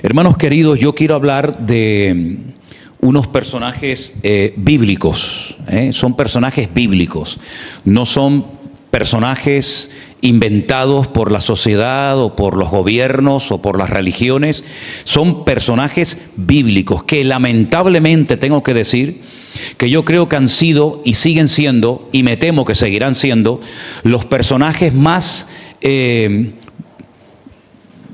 Hermanos queridos, yo quiero hablar de unos personajes bíblicos, son personajes bíblicos, no son personajes inventados por la sociedad o por los gobiernos o por las religiones, son personajes bíblicos que lamentablemente tengo que decir que yo creo que han sido y siguen siendo, y me temo que seguirán siendo, los personajes más,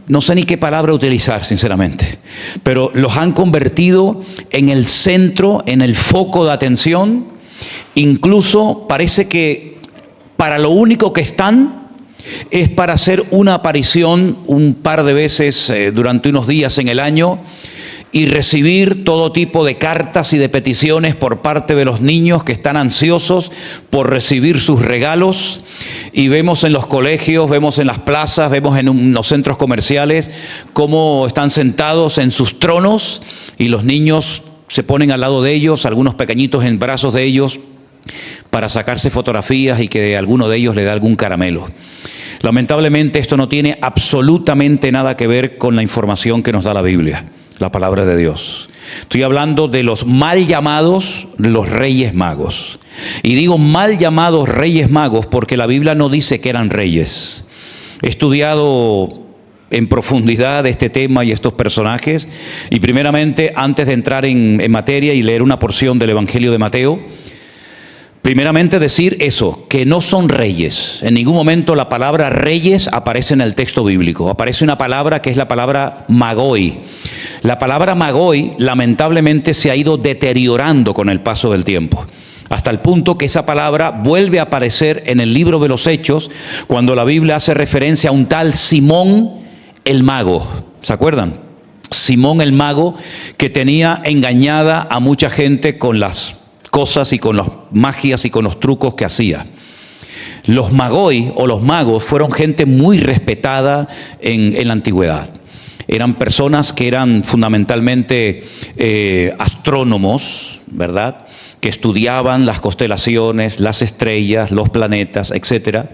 no sé ni qué palabra utilizar sinceramente, pero los han convertido en el centro, en el foco de atención. Incluso parece que para lo único que están es para hacer una aparición un par de veces durante unos días en el año y recibir todo tipo de cartas y de peticiones por parte de los niños que están ansiosos por recibir sus regalos. Y vemos en los colegios, vemos en las plazas, vemos en los centros comerciales cómo están sentados en sus tronos y los niños se ponen al lado de ellos, algunos pequeñitos en brazos de ellos, para sacarse fotografías y que alguno de ellos le dé algún caramelo. Lamentablemente esto no tiene absolutamente nada que ver con la información que nos da la Biblia, la palabra de Dios. Estoy hablando de los mal llamados los Reyes Magos. Y digo mal llamados Reyes Magos porque la Biblia no dice que eran reyes. He estudiado en profundidad este tema y estos personajes. Y primeramente, antes de entrar en materia y leer una porción del Evangelio de Mateo, primeramente decir eso, que no son reyes. En ningún momento la palabra reyes aparece en el texto bíblico. Aparece una palabra que es la palabra magoi. La palabra magoi lamentablemente se ha ido deteriorando con el paso del tiempo, hasta el punto que esa palabra vuelve a aparecer en el libro de los Hechos cuando la Biblia hace referencia a un tal Simón el Mago. ¿Se acuerdan? Simón el Mago, que tenía engañada a mucha gente con las cosas y con las magias y con los trucos que hacía. Los magoi o los magos fueron gente muy respetada en la antigüedad. Eran personas que eran fundamentalmente astrónomos, ¿verdad?, que estudiaban las constelaciones, las estrellas, los planetas, etcétera.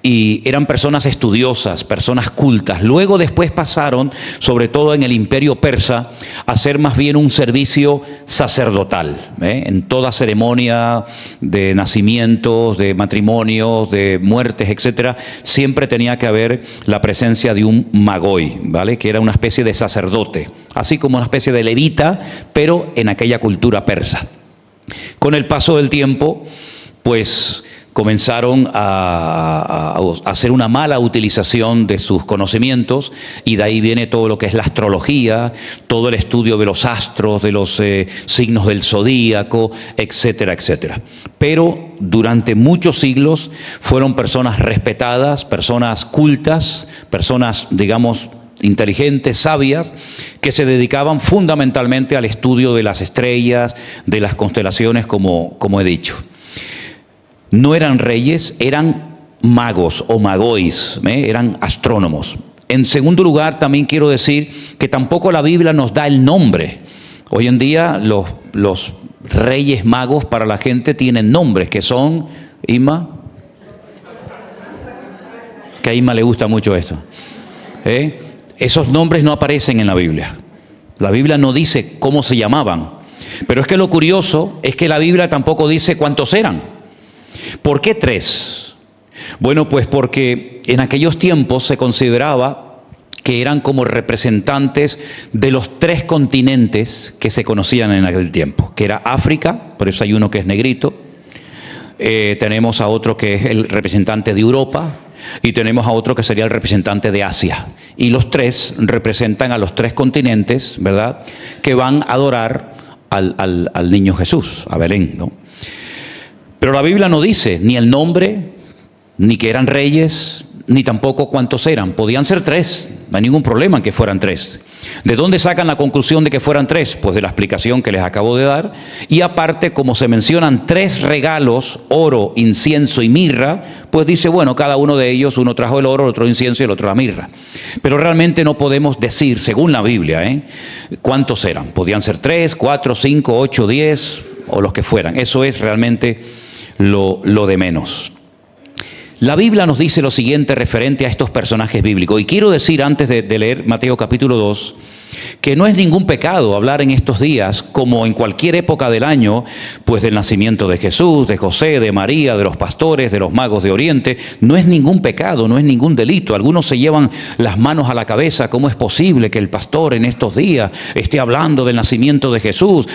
Y eran personas estudiosas, personas cultas. Luego después pasaron, sobre todo en el imperio persa, a hacer más bien un servicio sacerdotal. En toda ceremonia de nacimientos, de matrimonios, de muertes, etcétera, siempre tenía que haber la presencia de un magoi, ¿vale?, que era una especie de sacerdote, así como una especie de levita, pero en aquella cultura persa. Con el paso del tiempo, pues comenzaron a hacer una mala utilización de sus conocimientos, y de ahí viene todo lo que es la astrología, todo el estudio de los astros, de los signos del zodíaco, etcétera, etcétera. Pero durante muchos siglos fueron personas respetadas, personas cultas, personas, digamos, inteligentes, sabias, que se dedicaban fundamentalmente al estudio de las estrellas, de las constelaciones, como he dicho. No eran reyes, eran magos o magois, eran astrónomos. En segundo lugar, también quiero decir que tampoco la Biblia nos da el nombre. Hoy en día los reyes magos para la gente tienen nombres que son, Isma, que a Isma le gusta mucho esto, esos nombres no aparecen en la Biblia. La Biblia no dice cómo se llamaban. Pero es que lo curioso es que la Biblia tampoco dice cuántos eran. ¿Por qué 3? Bueno, pues porque en aquellos tiempos se consideraba que eran como representantes de los 3 continentes que se conocían en aquel tiempo, que era África, por eso hay uno que es negrito, tenemos a otro que es el representante de Europa, y tenemos a otro que sería el representante de Asia. Y los 3 representan a los 3 continentes, ¿verdad?, que van a adorar al niño Jesús, a Belén, ¿no? Pero la Biblia no dice ni el nombre, ni que eran reyes, ni tampoco cuántos eran. Podían ser 3, no hay ningún problema en que fueran 3. ¿De dónde sacan la conclusión de que fueran 3? Pues de la explicación que les acabo de dar. Y aparte, como se mencionan 3 regalos, oro, incienso y mirra, pues dice, bueno, cada uno de ellos, uno trajo el oro, el otro incienso y el otro la mirra. Pero realmente no podemos decir, según la Biblia, cuántos eran. Podían ser 3, 4, 5, 8, 10 o los que fueran. Eso es realmente lo de menos. La Biblia nos dice lo siguiente referente a estos personajes bíblicos. Y quiero decir, antes de leer Mateo capítulo 2, que no es ningún pecado hablar en estos días, como en cualquier época del año, pues del nacimiento de Jesús, de José, de María, de los pastores, de los magos de Oriente. No es ningún pecado, no es ningún delito. Algunos se llevan las manos a la cabeza. ¿Cómo es posible que el pastor en estos días esté hablando del nacimiento de Jesús?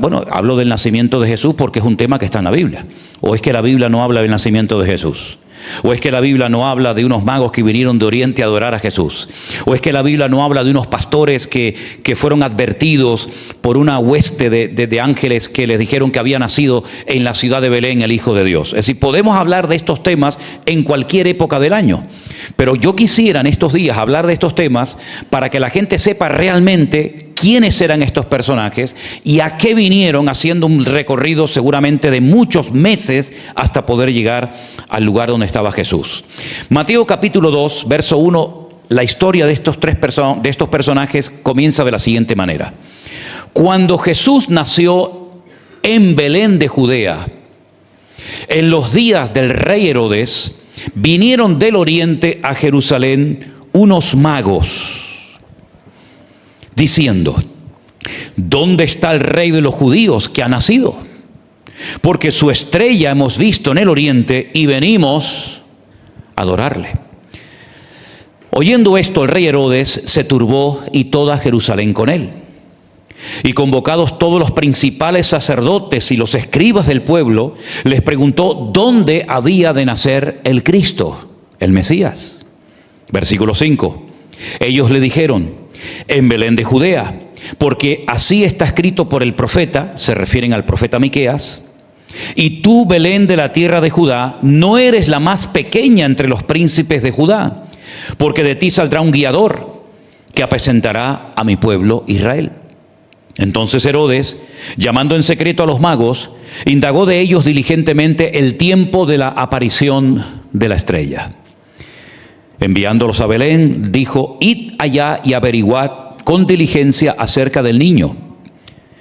Bueno, hablo del nacimiento de Jesús porque es un tema que está en la Biblia. ¿O es que la Biblia no habla del nacimiento de Jesús? ¿O es que la Biblia no habla de unos magos que vinieron de Oriente a adorar a Jesús? ¿O es que la Biblia no habla de unos pastores que fueron advertidos por una hueste de ángeles que les dijeron que había nacido en la ciudad de Belén el Hijo de Dios? Es decir, podemos hablar de estos temas en cualquier época del año. Pero yo quisiera en estos días hablar de estos temas para que la gente sepa realmente quiénes eran estos personajes y a qué vinieron, haciendo un recorrido seguramente de muchos meses hasta poder llegar al lugar donde estaba Jesús. Mateo capítulo 2, verso 1, la historia de estos personajes comienza de la siguiente manera. Cuando Jesús nació en Belén de Judea, en los días del rey Herodes, vinieron del oriente a Jerusalén unos magos, diciendo: ¿dónde está el rey de los judíos que ha nacido? Porque su estrella hemos visto en el oriente y venimos a adorarle. Oyendo esto, el rey Herodes se turbó y toda Jerusalén con él. Y convocados todos los principales sacerdotes y los escribas del pueblo, les preguntó dónde había de nacer el Cristo, el Mesías. Versículo 5. Ellos le dijeron: en Belén de Judea, porque así está escrito por el profeta, se refieren al profeta Miqueas: y tú, Belén de la tierra de Judá, no eres la más pequeña entre los príncipes de Judá, porque de ti saldrá un guiador que apacentará a mi pueblo Israel. Entonces Herodes, llamando en secreto a los magos, indagó de ellos diligentemente el tiempo de la aparición de la estrella. Enviándolos a Belén, dijo: id allá y averiguad con diligencia acerca del niño,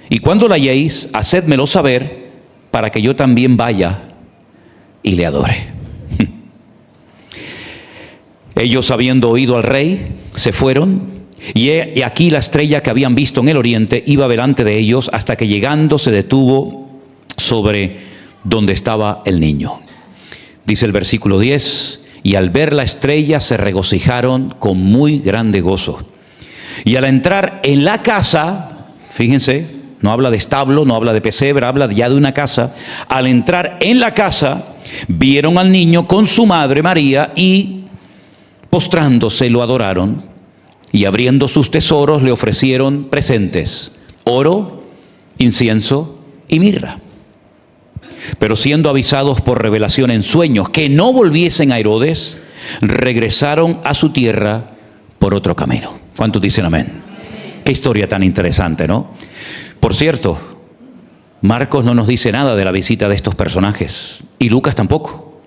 y cuando lo halléis, hacédmelo saber, para que yo también vaya y le adore. Ellos, habiendo oído al rey, se fueron, y aquí la estrella que habían visto en el oriente iba delante de ellos, hasta que llegando se detuvo sobre donde estaba el niño. Dice el versículo 10: y al ver la estrella se regocijaron con muy grande gozo. Y al entrar en la casa, fíjense, no habla de establo, no habla de pesebre, habla ya de una casa. Al entrar en la casa, vieron al niño con su madre María y, postrándose, lo adoraron. Y abriendo sus tesoros, le ofrecieron presentes: oro, incienso y mirra. Pero siendo avisados por revelación en sueños que no volviesen a Herodes, regresaron a su tierra por otro camino. ¿Cuántos dicen amén? Qué historia tan interesante, ¿no? Por cierto, Marcos no nos dice nada de la visita de estos personajes, y Lucas tampoco,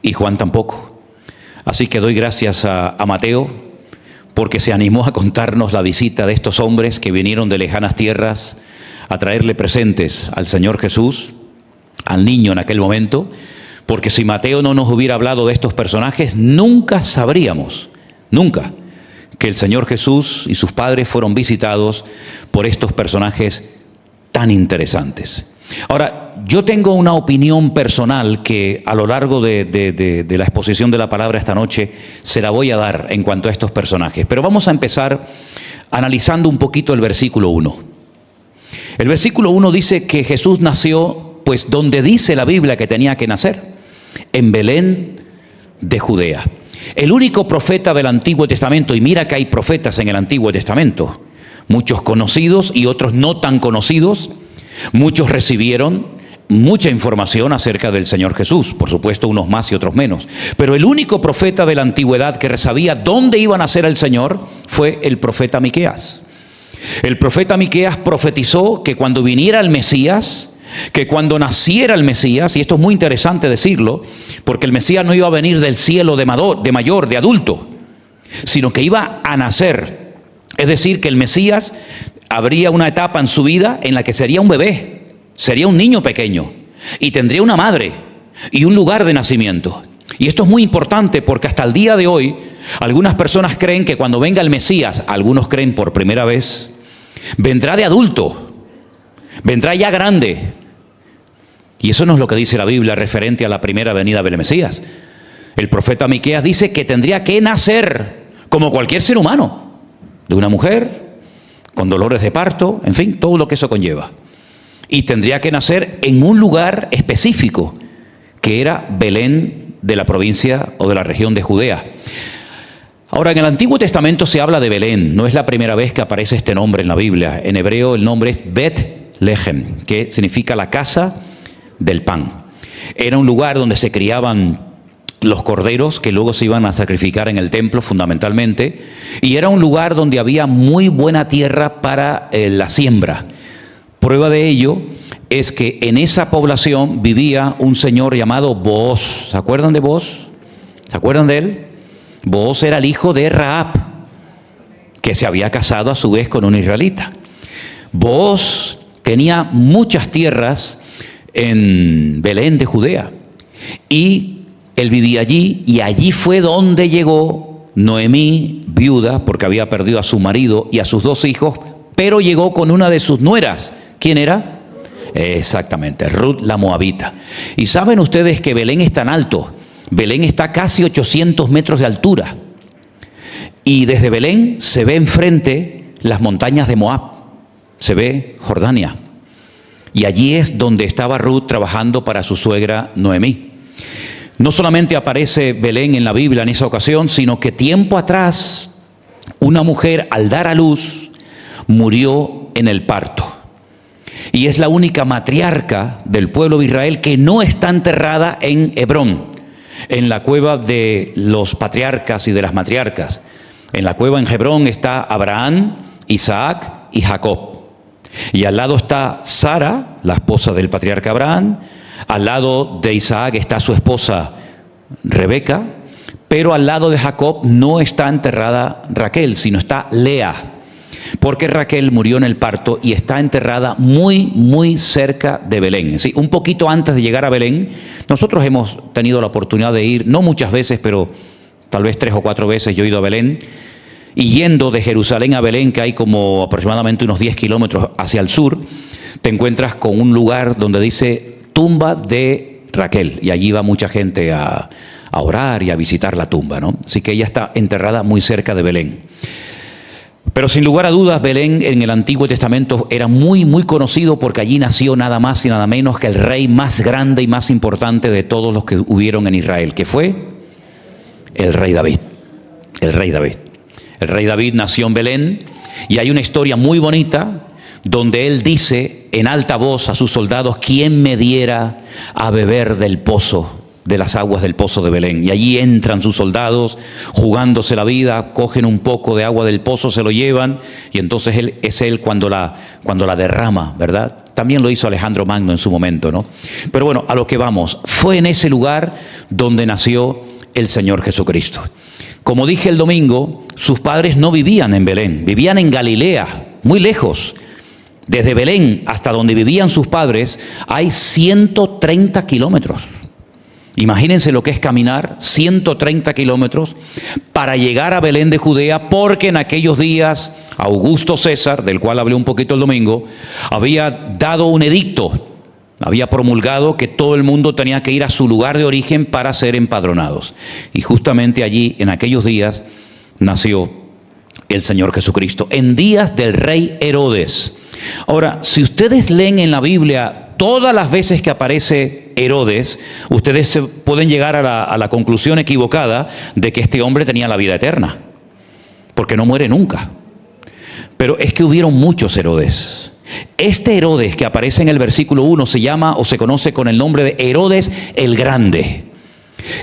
y Juan tampoco. Así que doy gracias a Mateo, porque se animó a contarnos la visita de estos hombres que vinieron de lejanas tierras a traerle presentes al Señor Jesús, al niño en aquel momento, porque si Mateo no nos hubiera hablado de estos personajes, nunca sabríamos, nunca, que el Señor Jesús y sus padres fueron visitados por estos personajes tan interesantes. Ahora, yo tengo una opinión personal que a lo largo de la exposición de la palabra esta noche se la voy a dar en cuanto a estos personajes. Pero vamos a empezar analizando un poquito el versículo 1. El versículo 1 dice que Jesús nació, pues donde dice la Biblia que tenía que nacer, en Belén de Judea. El único profeta del Antiguo Testamento, y mira que hay profetas en el Antiguo Testamento, muchos conocidos y otros no tan conocidos. Muchos recibieron mucha información acerca del Señor Jesús, por supuesto unos más y otros menos, pero el único profeta de la antigüedad que sabía dónde iba a nacer el Señor fue el profeta Miqueas. El profeta Miqueas profetizó que cuando viniera el Mesías, que cuando naciera el Mesías, y esto es muy interesante decirlo, porque el Mesías no iba a venir del cielo de mayor, de adulto, sino que iba a nacer. Es decir, que el Mesías habría una etapa en su vida en la que sería un bebé, sería un niño pequeño, y tendría una madre y un lugar de nacimiento. Y esto es muy importante porque hasta el día de hoy Algunas personas creen que cuando venga el Mesías, algunos creen por primera vez, vendrá de adulto, vendrá ya grande. Y eso no es lo que dice la Biblia referente a la primera venida del Mesías. El profeta Miqueas dice que tendría que nacer como cualquier ser humano, de una mujer, con dolores de parto, en fin, todo lo que eso conlleva. Y tendría que nacer en un lugar específico, que era Belén de la provincia o de la región de Judea. Ahora, en el Antiguo Testamento se habla de Belén, no es la primera vez que aparece este nombre en la Biblia. En hebreo el nombre es Bet-Lehem, que significa la casa del pan. Era un lugar donde se criaban los corderos que luego se iban a sacrificar en el templo fundamentalmente, y era un lugar donde había muy buena tierra para la siembra. Prueba de ello es que en esa población vivía un señor llamado Booz. ¿Se acuerdan de Booz? ¿Se acuerdan de él? Booz era el hijo de Rahab, que se había casado a su vez con un israelita. Booz tenía muchas tierras en Belén de Judea, y él vivía allí, y allí fue donde llegó Noemí, viuda, porque había perdido a su marido y a sus 2 hijos, pero llegó con una de sus nueras. ¿Quién era? Exactamente, Ruth la Moabita. Y saben ustedes que Belén es tan alto, Belén está casi 800 metros de altura, y desde Belén se ve enfrente las montañas de Moab, se ve Jordania, y allí es donde estaba Ruth trabajando para su suegra Noemí. No solamente aparece Belén en la Biblia en esa ocasión, sino que tiempo atrás una mujer al dar a luz murió en el parto. Y es la única matriarca del pueblo de Israel que no está enterrada en Hebrón, en la cueva de los patriarcas y de las matriarcas. En la cueva en Hebrón está Abraham, Isaac y Jacob. Y al lado está Sara, la esposa del patriarca Abraham. Al lado de Isaac está su esposa Rebeca, pero al lado de Jacob no está enterrada Raquel, sino está Lea, porque Raquel murió en el parto y está enterrada muy, muy cerca de Belén. Sí, un poquito antes de llegar a Belén. Nosotros hemos tenido la oportunidad de ir, no muchas veces, pero tal vez 3 o 4 veces yo he ido a Belén. Y yendo de Jerusalén a Belén, que hay como aproximadamente unos 10 kilómetros hacia el sur, te encuentras con un lugar donde dice tumba de Raquel, y allí va mucha gente a orar y a visitar la tumba, ¿no? Así que ella está enterrada muy cerca de Belén. Pero sin lugar a dudas, Belén en el Antiguo Testamento era muy, muy conocido porque allí nació nada más y nada menos que el rey más grande y más importante de todos los que hubieron en Israel, que fue el rey David. El rey David. El rey David nació en Belén, y hay una historia muy bonita donde él dice en alta voz a sus soldados: ¿quién me diera a beber del pozo, de las aguas del pozo de Belén? Y allí entran sus soldados jugándose la vida, cogen un poco de agua del pozo, se lo llevan, y entonces él cuando la derrama, ¿verdad? También lo hizo Alejandro Magno en su momento, ¿no? Pero bueno, a lo que vamos, fue en ese lugar donde nació el Señor Jesucristo. Como dije el domingo, sus padres no vivían en Belén, vivían en Galilea, muy lejos. Desde Belén hasta donde vivían sus padres hay 130 kilómetros. Imagínense lo que es caminar 130 kilómetros para llegar a Belén de Judea, porque en aquellos días Augusto César, del cual hablé un poquito el domingo, había dado un edicto, había promulgado que todo el mundo tenía que ir a su lugar de origen para ser empadronados. Y justamente allí, en aquellos días, nació el Señor Jesucristo, en días del rey Herodes. Ahora, si ustedes leen en la Biblia todas las veces que aparece Herodes, ustedes pueden llegar a la conclusión equivocada de que este hombre tenía la vida eterna, porque no muere nunca. Pero es que hubieron muchos Herodes. Este Herodes que aparece en el versículo 1 se llama o se conoce con el nombre de Herodes el Grande.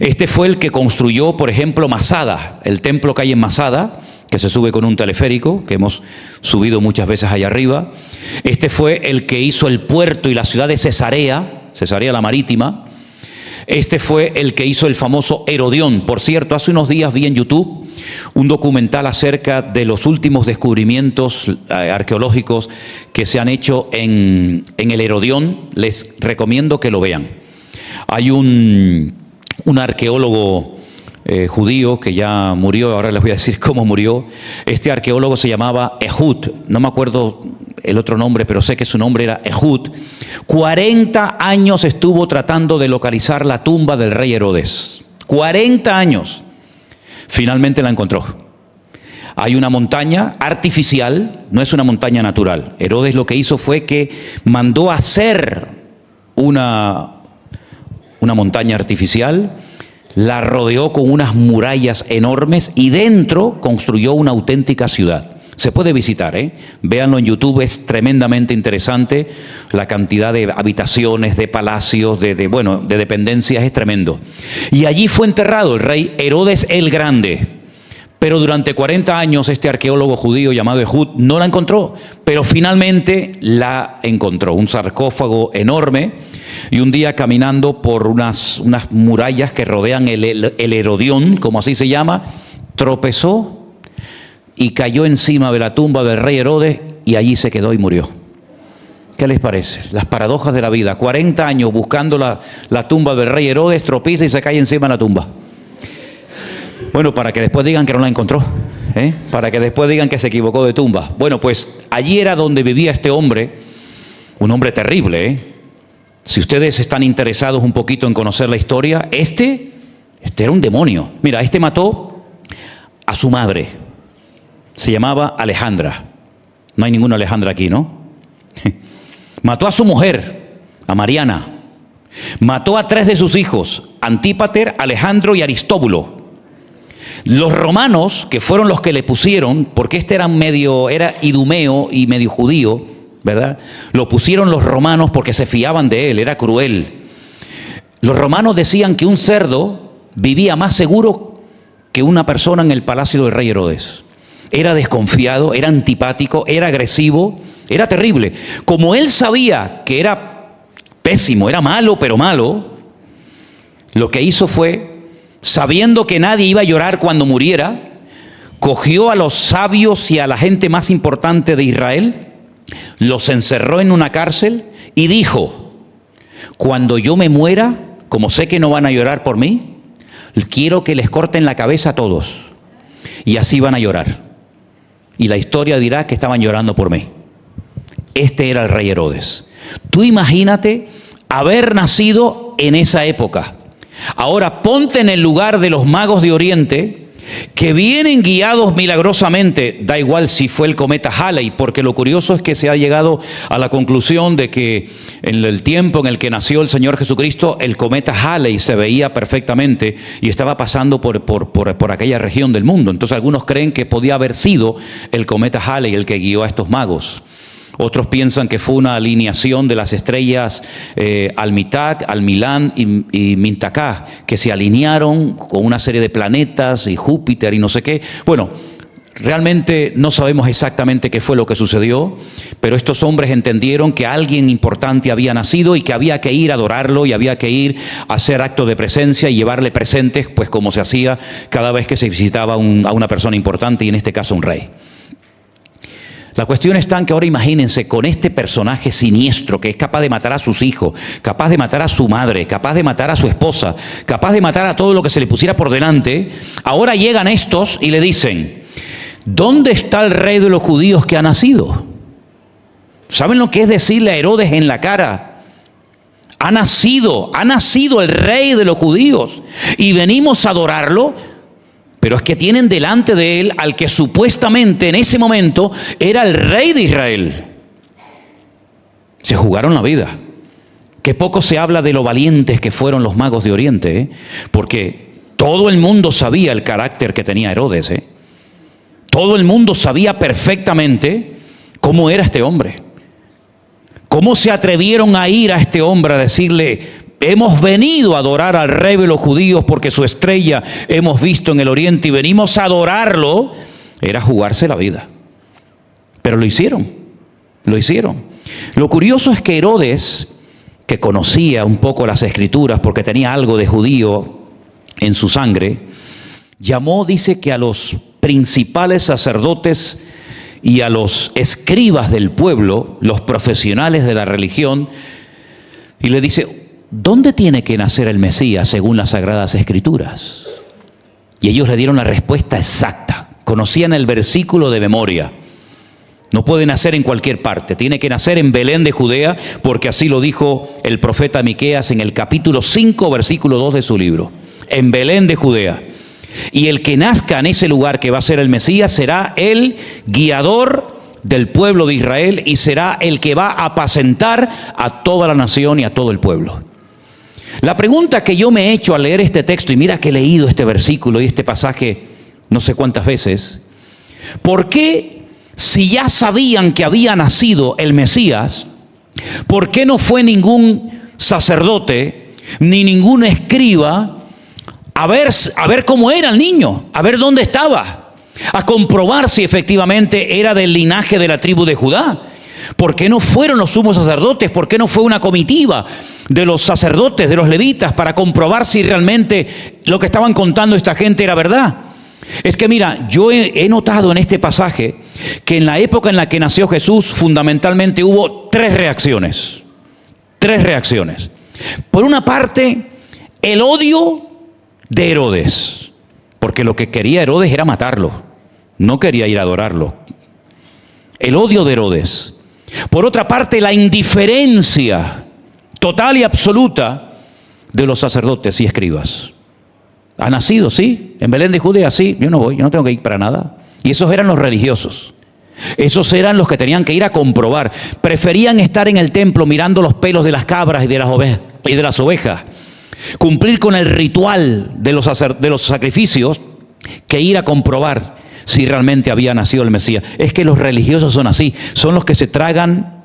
Este fue el que construyó, por ejemplo, Masada, el templo que hay en Masada, que se sube con un teleférico, que hemos subido muchas veces allá arriba. Este fue el que hizo el puerto y la ciudad de Cesarea la Marítima. Este fue el que hizo el famoso Herodión. Por cierto, hace unos días vi en YouTube un documental acerca de los últimos descubrimientos arqueológicos que se han hecho en el Herodión. Les recomiendo que lo vean. Hay un arqueólogo judío que ya murió, ahora les voy a decir cómo murió. Este arqueólogo se llamaba Ehud, no me acuerdo el otro nombre, pero sé que su nombre era Ehud. 40 años estuvo tratando de localizar la tumba del rey Herodes. 40 años. Finalmente la encontró. Hay una montaña artificial, no es una montaña natural. Herodes lo que hizo fue que mandó hacer una montaña artificial, la rodeó con unas murallas enormes y dentro construyó una auténtica ciudad. Se puede visitar, véanlo en YouTube, es tremendamente interesante. La cantidad de habitaciones, de palacios, de dependencias es tremendo. Y allí fue enterrado el rey Herodes el Grande. Pero durante 40 años este arqueólogo judío llamado Ehud no la encontró, pero finalmente la encontró. Un sarcófago enorme, y un día caminando por unas murallas que rodean el Herodión, como así se llama, tropezó y cayó encima de la tumba del rey Herodes y allí se quedó y murió. ¿Qué les parece? Las paradojas de la vida. 40 años buscando la tumba del rey Herodes, tropieza y se cae encima de la tumba. Bueno, para que después digan que no la encontró, para que después digan que se equivocó de tumba. Bueno, pues allí era donde vivía este hombre, un hombre terrible. Si ustedes están interesados un poquito en conocer la historia, este era un demonio. Mira, este mató a su madre, se llamaba Alejandra. No hay ninguna Alejandra aquí, ¿no? Mató a su mujer, a Mariana. Mató a 3 de sus hijos, Antípater, Alejandro y Aristóbulo. Los romanos, que fueron los que le pusieron, porque este era idumeo y medio judío, ¿verdad? Lo pusieron los romanos porque se fiaban de él, era cruel. Los romanos decían que un cerdo vivía más seguro que una persona en el palacio del rey Herodes. Era desconfiado, era antipático, era agresivo, era terrible. Como él sabía que era pésimo, era malo, pero malo, lo que hizo fue, sabiendo que nadie iba a llorar cuando muriera, cogió a los sabios y a la gente más importante de Israel, los encerró en una cárcel y dijo: cuando yo me muera, como sé que no van a llorar por mí, quiero que les corten la cabeza a todos. Y así van a llorar. Y la historia dirá que estaban llorando por mí. Este era el rey Herodes. Tú imagínate haber nacido en esa época. Ahora ponte en el lugar de los magos de Oriente que vienen guiados milagrosamente, da igual si fue el cometa Halley, porque lo curioso es que se ha llegado a la conclusión de que en el tiempo en el que nació el Señor Jesucristo, el cometa Halley se veía perfectamente y estaba pasando por aquella región del mundo. Entonces algunos creen que podía haber sido el cometa Halley el que guió a estos magos. Otros piensan que fue una alineación de las estrellas Almitag, Almilán y Mintakah, que se alinearon con una serie de planetas y Júpiter y no sé qué. Bueno, realmente no sabemos exactamente qué fue lo que sucedió, pero estos hombres entendieron que alguien importante había nacido y que había que ir a adorarlo y había que ir a hacer acto de presencia y llevarle presentes, pues como se hacía cada vez que se visitaba a una persona importante, y en este caso un rey. La cuestión está en que ahora imagínense con este personaje siniestro que es capaz de matar a sus hijos, capaz de matar a su madre, capaz de matar a su esposa, capaz de matar a todo lo que se le pusiera por delante. Ahora llegan estos y le dicen: ¿dónde está el rey de los judíos que ha nacido? ¿Saben lo que es decirle a Herodes en la cara? Ha nacido el rey de los judíos y venimos a adorarlo. Pero es que tienen delante de él al que supuestamente en ese momento era el rey de Israel. Se jugaron la vida. Que poco se habla de lo valientes que fueron los magos de Oriente, porque todo el mundo sabía el carácter que tenía Herodes. Todo el mundo sabía perfectamente cómo era este hombre. ¿Cómo se atrevieron a ir a este hombre a decirle: hemos venido a adorar al rey de los judíos porque su estrella hemos visto en el oriente y venimos a adorarlo? Era jugarse la vida. Pero lo hicieron. Lo curioso es que Herodes, que conocía un poco las escrituras porque tenía algo de judío en su sangre, dice que a los principales sacerdotes y a los escribas del pueblo, los profesionales de la religión, y le dice: ¿dónde tiene que nacer el Mesías según las Sagradas Escrituras? Y ellos le dieron la respuesta exacta. Conocían el versículo de memoria. No puede nacer en cualquier parte, tiene que nacer en Belén de Judea, porque así lo dijo el profeta Miqueas en el capítulo 5, versículo 2 de su libro. En Belén de Judea. Y el que nazca en ese lugar que va a ser el Mesías será el guiador del pueblo de Israel y será el que va a apacentar a toda la nación y a todo el pueblo. La pregunta que yo me he hecho al leer este texto, y mira que he leído este versículo y este pasaje no sé cuántas veces, ¿por qué, si ya sabían que había nacido el Mesías, por qué no fue ningún sacerdote ni ningún escriba a ver cómo era el niño, a ver dónde estaba, a comprobar si efectivamente era del linaje de la tribu de Judá? ¿Por qué no fueron los sumos sacerdotes? ¿Por qué no fue una comitiva de los sacerdotes, de los levitas, para comprobar si realmente lo que estaban contando esta gente era verdad? Es que mira, yo he notado en este pasaje que en la época en la que nació Jesús, fundamentalmente hubo tres reacciones. Tres reacciones. Por una parte, el odio de Herodes, porque lo que quería Herodes era matarlo, no quería ir a adorarlo. El odio de Herodes. Por otra parte, la indiferencia total y absoluta de los sacerdotes y escribas. ¿Ha nacido? Sí. ¿En Belén de Judea? Sí. Yo no voy, yo no tengo que ir para nada. Y esos eran los religiosos. Esos eran los que tenían que ir a comprobar. Preferían estar en el templo mirando los pelos de las cabras y de las ovejas. Cumplir con el ritual de los sacrificios que ir a comprobar si realmente había nacido el Mesías. Es que los religiosos son así. Son los que se tragan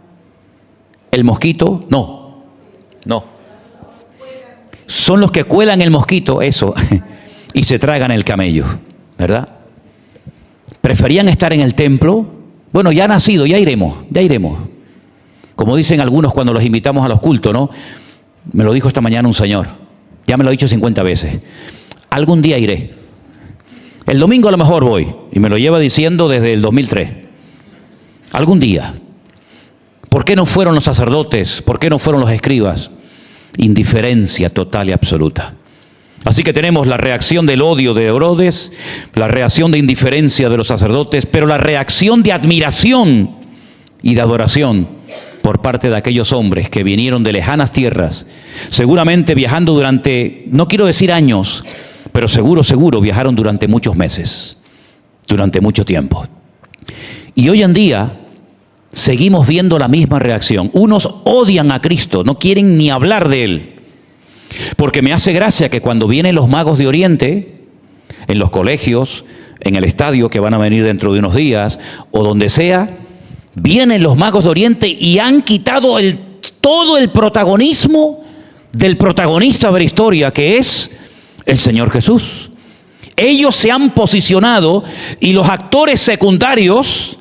el mosquito. No. Son los que cuelan el mosquito, eso, y se tragan el camello, ¿verdad? Preferían estar en el templo. Bueno, ya ha nacido, ya iremos. Como dicen algunos cuando los invitamos a los cultos, ¿no? Me lo dijo esta mañana un señor, ya me lo ha dicho 50 veces. Algún día iré. El domingo a lo mejor voy, y me lo lleva diciendo desde el 2003. Algún día. ¿Por qué no fueron los sacerdotes? ¿Por qué no fueron los escribas? Indiferencia total y absoluta. Así que tenemos la reacción del odio de Herodes, la reacción de indiferencia de los sacerdotes, pero la reacción de admiración y de adoración por parte de aquellos hombres que vinieron de lejanas tierras, seguramente viajando durante, no quiero decir años, pero seguro viajaron durante muchos meses, durante mucho tiempo. Y hoy en día seguimos viendo la misma reacción. Unos odian a Cristo, no quieren ni hablar de Él. Porque me hace gracia que cuando vienen los magos de Oriente, en los colegios, en el estadio que van a venir dentro de unos días, o donde sea, vienen los magos de Oriente y han quitado todo el protagonismo del protagonista de la historia, que es el Señor Jesús. Ellos se han posicionado y los actores secundarios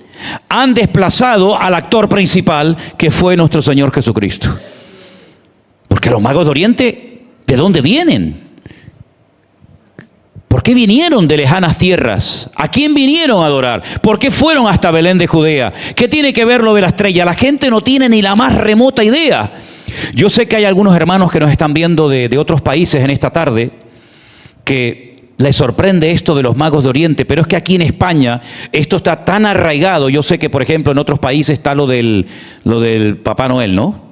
han desplazado al actor principal, que fue nuestro Señor Jesucristo. Porque los magos de Oriente, ¿de dónde vienen? ¿Por qué vinieron de lejanas tierras? ¿A quién vinieron a adorar? ¿Por qué fueron hasta Belén de Judea? ¿Qué tiene que ver lo de la estrella? La gente no tiene ni la más remota idea. Yo sé que hay algunos hermanos que nos están viendo de otros países en esta tarde que les sorprende esto de los magos de Oriente, pero es que aquí en España esto está tan arraigado. Yo sé que, por ejemplo, en otros países está lo del Papá Noel, ¿no?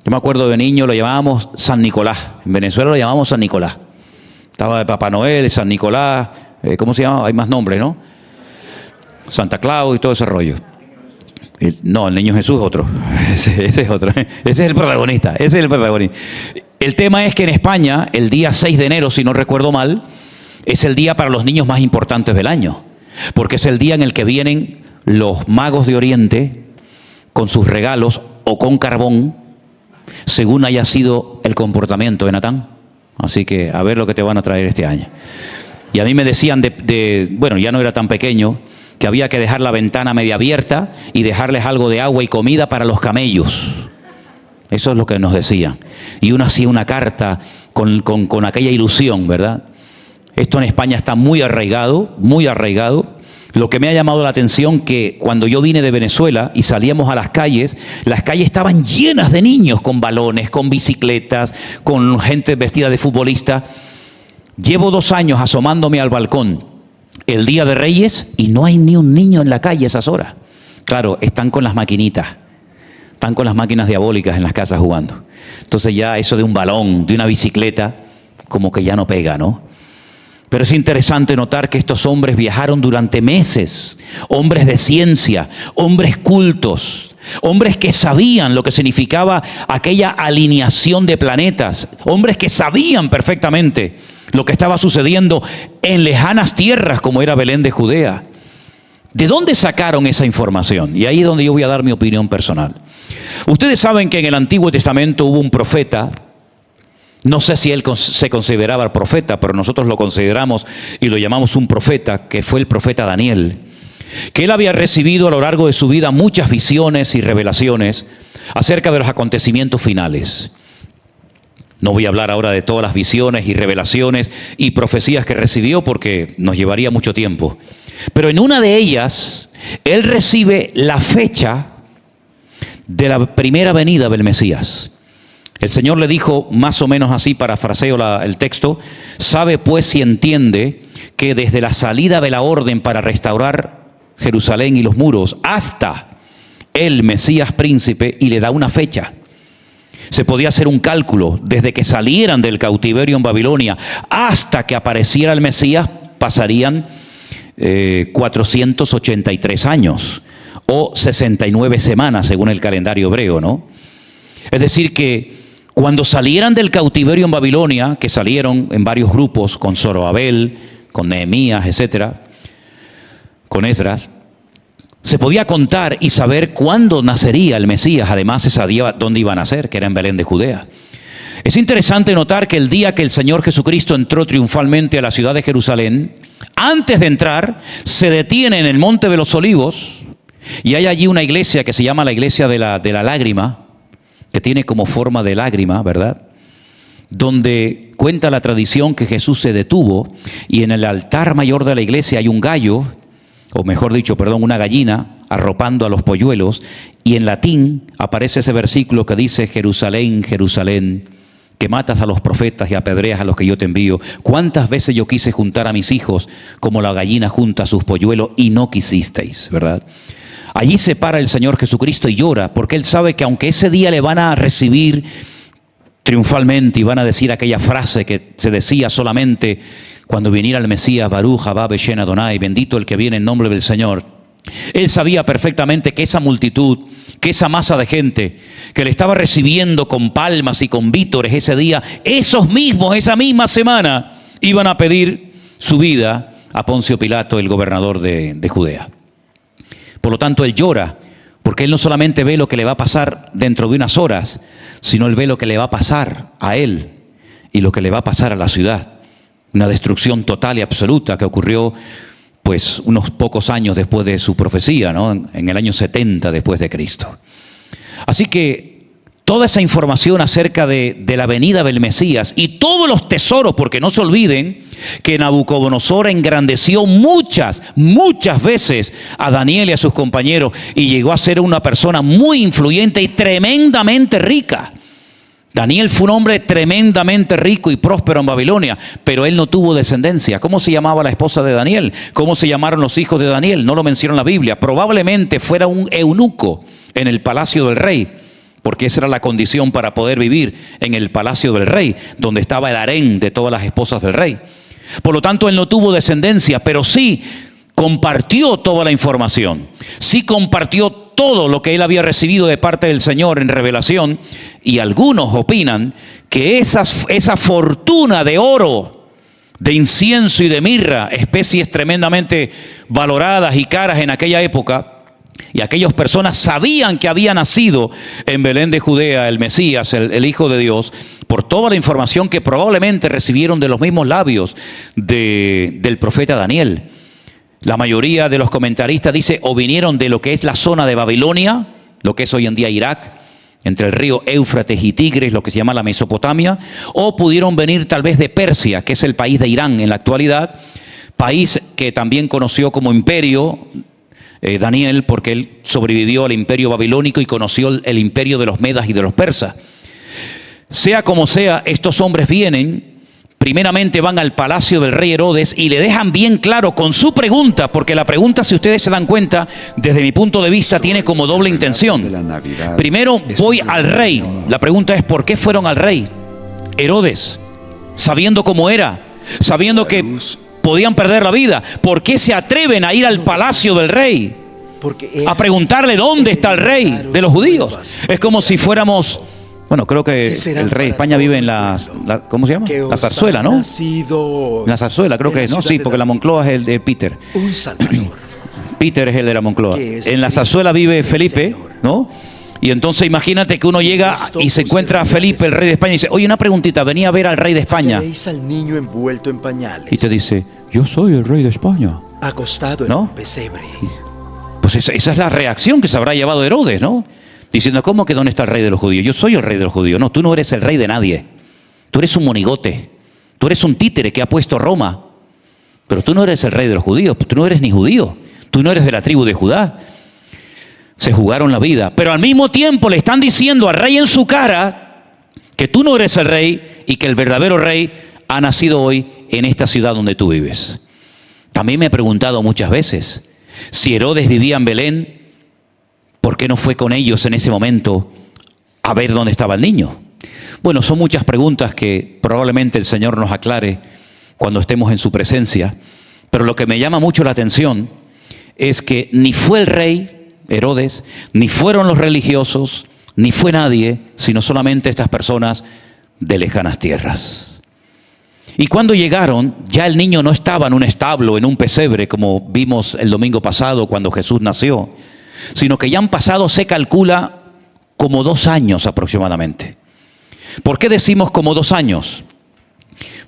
Yo me acuerdo de niño lo llamábamos San Nicolás. En Venezuela lo llamábamos San Nicolás. Estaba de Papá Noel, San Nicolás, ¿cómo se llama? Hay más nombres, ¿no? Santa Claus y todo ese rollo. No, el niño Jesús es otro. Ese es otro. Ese es el protagonista. El tema es que en España, el día 6 de enero, si no recuerdo mal, es el día para los niños más importantes del año. Porque es el día en el que vienen los magos de Oriente con sus regalos o con carbón, según haya sido el comportamiento de Natán. Así que a ver lo que te van a traer este año. Y a mí me decían, bueno, ya no era tan pequeño, que había que dejar la ventana media abierta y dejarles algo de agua y comida para los camellos. Eso es lo que nos decían. Y uno hacía una carta con aquella ilusión, ¿verdad? Esto en España está muy arraigado, muy arraigado. Lo que me ha llamado la atención que cuando yo vine de Venezuela y salíamos a las calles estaban llenas de niños con balones, con bicicletas, con gente vestida de futbolista. Llevo 2 años asomándome al balcón el día de Reyes y no hay ni un niño en la calle a esas horas. Claro, están con las maquinitas, están con las máquinas diabólicas en las casas jugando. Entonces ya eso de un balón, de una bicicleta, como que ya no pega, ¿no? Pero es interesante notar que estos hombres viajaron durante meses, hombres de ciencia, hombres cultos, hombres que sabían lo que significaba aquella alineación de planetas, hombres que sabían perfectamente lo que estaba sucediendo en lejanas tierras como era Belén de Judea. ¿De dónde sacaron esa información? Y ahí es donde yo voy a dar mi opinión personal. Ustedes saben que en el Antiguo Testamento hubo un profeta, no sé si él se consideraba profeta, pero nosotros lo consideramos y lo llamamos un profeta, que fue el profeta Daniel, que él había recibido a lo largo de su vida muchas visiones y revelaciones acerca de los acontecimientos finales. No voy a hablar ahora de todas las visiones y revelaciones y profecías que recibió porque nos llevaría mucho tiempo. Pero en una de ellas, él recibe la fecha de la primera venida del Mesías. El Señor le dijo más o menos así, parafraseo el texto: sabe pues y entiende que desde la salida de la orden para restaurar Jerusalén y los muros hasta el Mesías príncipe, y le da una fecha. Se podía hacer un cálculo, desde que salieran del cautiverio en Babilonia hasta que apareciera el Mesías, pasarían 483 años o 69 semanas según el calendario hebreo, ¿no? Es decir que cuando salieran del cautiverio en Babilonia, que salieron en varios grupos con Zorobabel, con Nehemías, etcétera, con Esdras, se podía contar y saber cuándo nacería el Mesías. Además se sabía dónde iba a nacer, que era en Belén de Judea. Es interesante notar que el día que el Señor Jesucristo entró triunfalmente a la ciudad de Jerusalén, antes de entrar, se detiene en el Monte de los Olivos, y hay allí una iglesia que se llama la iglesia de la lágrima, que tiene como forma de lágrima, ¿verdad? Donde cuenta la tradición que Jesús se detuvo, y en el altar mayor de la iglesia hay un gallo, o mejor dicho, una gallina arropando a los polluelos, y en latín aparece ese versículo que dice: Jerusalén, Jerusalén, que matas a los profetas y apedreas a los que yo te envío. ¿Cuántas veces yo quise juntar a mis hijos como la gallina junta a sus polluelos y no quisisteis? ¿Verdad? Allí se para el Señor Jesucristo y llora, porque Él sabe que aunque ese día le van a recibir triunfalmente y van a decir aquella frase que se decía solamente cuando viniera el Mesías: Baruch haba Beshem Adonai, bendito el que viene en nombre del Señor. Él sabía perfectamente que esa multitud, que esa masa de gente que le estaba recibiendo con palmas y con vítores ese día, esos mismos, esa misma semana, iban a pedir su vida a Poncio Pilato, el gobernador de Judea. Por lo tanto, él llora, porque él no solamente ve lo que le va a pasar dentro de unas horas, sino él ve lo que le va a pasar a él y lo que le va a pasar a la ciudad. Una destrucción total y absoluta que ocurrió pues unos pocos años después de su profecía, ¿no? En el año 70 después de Cristo. Así que toda esa información acerca de la venida del Mesías y todos los tesoros, porque no se olviden que Nabucodonosor engrandeció muchas veces a Daniel y a sus compañeros, y llegó a ser una persona muy influyente y tremendamente rica. Daniel fue un hombre tremendamente rico y próspero en Babilonia, pero él no tuvo descendencia. ¿Cómo se llamaba la esposa de Daniel? ¿Cómo se llamaron los hijos de Daniel? No lo menciona en la Biblia. Probablemente fuera un eunuco en el palacio del rey, porque esa era la condición para poder vivir en el palacio del rey, donde estaba el harén de todas las esposas del rey. Por lo tanto, él no tuvo descendencia, pero sí compartió toda la información. Sí compartió todo lo que él había recibido de parte del Señor en revelación, y algunos opinan que esa fortuna de oro, de incienso y de mirra, especies tremendamente valoradas y caras en aquella época, y aquellas personas sabían que había nacido en Belén de Judea el Mesías, el Hijo de Dios, por toda la información que probablemente recibieron de los mismos labios del profeta Daniel. La mayoría de los comentaristas dice o vinieron de lo que es la zona de Babilonia, lo que es hoy en día Irak, entre el río Éufrates y Tigris, lo que se llama la Mesopotamia, o pudieron venir tal vez de Persia, que es el país de Irán en la actualidad, país que también conoció como imperio Daniel, porque él sobrevivió al imperio babilónico y conoció el imperio de los medas y de los persas. Sea como sea, estos hombres vienen primeramente van al palacio del rey Herodes y le dejan bien claro con su pregunta, porque la pregunta, si ustedes se dan cuenta, desde mi punto de vista, tiene como doble intención. Primero, voy al rey. La pregunta es, ¿por qué fueron al rey Herodes? Sabiendo cómo era, sabiendo que podían perder la vida. ¿Por qué se atreven a ir al palacio del rey? A preguntarle dónde está el rey de los judíos. Es como si fuéramos... Bueno, creo que el rey de España vive en ¿cómo se llama? La Zarzuela, ¿no? La Zarzuela, creo que es, ¿no? Sí, porque la Moncloa es el de Peter. Peter es el de la Moncloa. En la Zarzuela vive Felipe, ¿no? Y entonces imagínate que uno llega y se encuentra a Felipe, el rey de España, y dice, oye, una preguntita, venía a ver al rey de España. Y te dice, yo soy el rey de España. Acostado en un pesebre. Pues esa es la reacción que se habrá llevado Herodes, ¿no? Diciendo, ¿cómo que dónde está el rey de los judíos? Yo soy el rey de los judíos. No, tú no eres el rey de nadie. Tú eres un monigote. Tú eres un títere que ha puesto Roma. Pero tú no eres el rey de los judíos. Tú no eres ni judío. Tú no eres de la tribu de Judá. Se jugaron la vida. Pero al mismo tiempo le están diciendo al rey en su cara que tú no eres el rey y que el verdadero rey ha nacido hoy en esta ciudad donde tú vives. También me he preguntado muchas veces, si Herodes vivía en Belén, ¿por qué no fue con ellos en ese momento a ver dónde estaba el niño? Bueno, son muchas preguntas que probablemente el Señor nos aclare cuando estemos en su presencia. Pero lo que me llama mucho la atención es que ni fue el rey Herodes, ni fueron los religiosos, ni fue nadie, sino solamente estas personas de lejanas tierras. Y cuando llegaron, ya el niño no estaba en un establo, en un pesebre, como vimos el domingo pasado cuando Jesús nació, sino que ya han pasado, se calcula, como 2 años aproximadamente. ¿Por qué decimos como 2 años?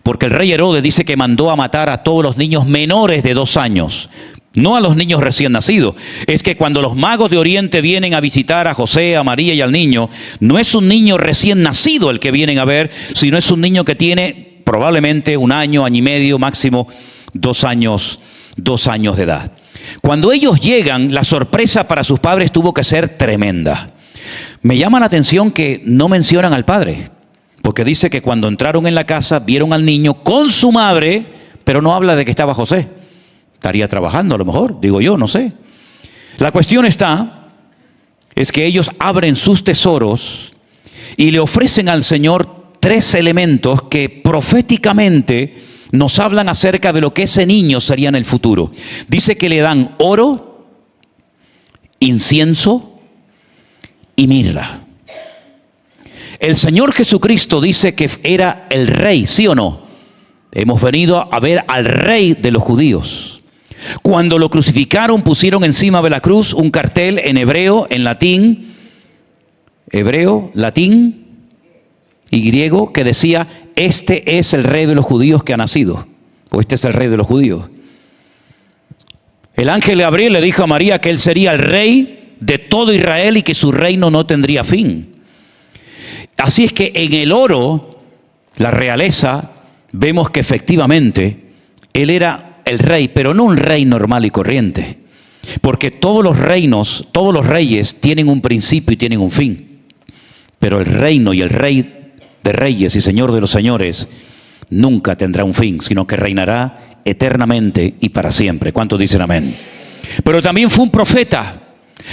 Porque el rey Herodes dice que mandó a matar a todos los niños menores de 2 años, no a los niños recién nacidos. Es que cuando los magos de Oriente vienen a visitar a José, a María y al niño, no es un niño recién nacido el que vienen a ver, sino es un niño que tiene probablemente 1 año, año y medio, máximo 2 años de edad. Cuando ellos llegan, la sorpresa para sus padres tuvo que ser tremenda. Me llama la atención que no mencionan al padre, porque dice que cuando entraron en la casa vieron al niño con su madre, pero no habla de que estaba José. Estaría trabajando a lo mejor, digo yo, no sé. La cuestión es que ellos abren sus tesoros y le ofrecen al Señor 3 elementos que proféticamente nos hablan acerca de lo que ese niño sería en el futuro. Dice que le dan oro, incienso y mirra. El Señor Jesucristo dice que era el rey, ¿sí o no? Hemos venido a ver al rey de los judíos. Cuando lo crucificaron, pusieron encima de la cruz un cartel en hebreo, en latín, y griego, que decía, este es el rey de los judíos que ha nacido, o este es el rey de los judíos. El ángel Gabriel le dijo a María que él sería el rey de todo Israel y que su reino no tendría fin. Así es que en el oro, la realeza, vemos que efectivamente él era el rey, pero no un rey normal y corriente, porque todos los reinos, todos los reyes tienen un principio y tienen un fin, pero el reino y el rey de reyes y señor de los señores nunca tendrá un fin, sino que reinará eternamente y para siempre. ¿Cuántos dicen amén? Pero también fue un profeta